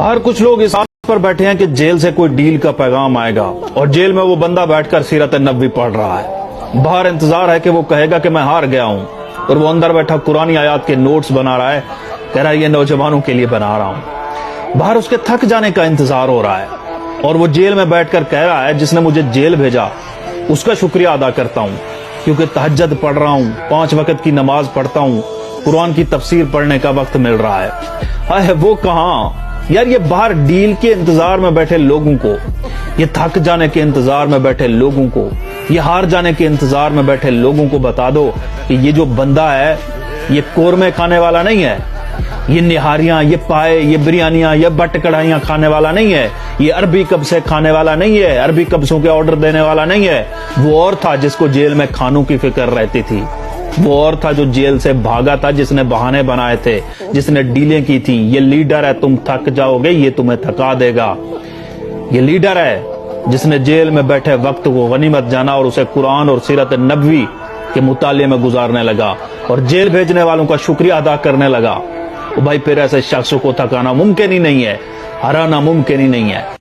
बाहर कुछ लोग इस आस पर बैठे हैं कि जेल से कोई डील का पैगाम आएगा और जेल में वो बंदा बैठकर सीरत नबवी पढ़ रहा है। बाहर इंतजार है कि वो कहेगा कि मैं हार गया हूं, और वो अंदर बैठा कुरानी आयात के नोट्स बना रहा है, कह रहा है ये नौजवानों के लिए बना रहा हूं। बाहर उसके थक जाने का इंतजार हो रहा है और वो जेल में बैठकर कह रहा है जिसने मुझे जेल भेजा उसका शुक्रिया अदा करता हूं, क्योंकि तहज्जुद पढ़ रहा हूं, 5 वक्त की नमाज पढ़ता हूं, कुरान की तफसीर पढ़ने का वक्त मिल रहा है। हाय वो कहां यार, ये बाहर डील के इंतजार में बैठे लोगों को, ये थक जाने के इंतजार में बैठे लोगों को, ये हार जाने के इंतजार में बैठे लोगों को बता दो कि ये जो बंदा है ये कोरमे खाने वाला नहीं है, ये निहारियां, ये पाए, ये बिरयानियां, ये बट कढ़ाइयां खाने वाला नहीं है, ये अरबी कब्से खाने वाला नहीं है, अरबी कब्सों के ऑर्डर देने वाला नहीं है। वो और था जिसको जेल में खानों की फिक्र रहती थी, वो और था जो जेल से भागा था, जिसने बहाने बनाए थे, जिसने डीलें की थी। ये लीडर है, तुम थक जाओगे, ये तुम्हें थका देगा। ये लीडर है जिसने जेल में बैठे वक्त को गनीमत जाना और उसे कुरान और सीरत नबवी के मुताले में गुजारने लगा और जेल भेजने वालों का शुक्रिया अदा करने लगा। भाई फिर ऐसे शख्स को थकाना मुमकिन ही नहीं है, हराना मुमकिन ही नहीं है।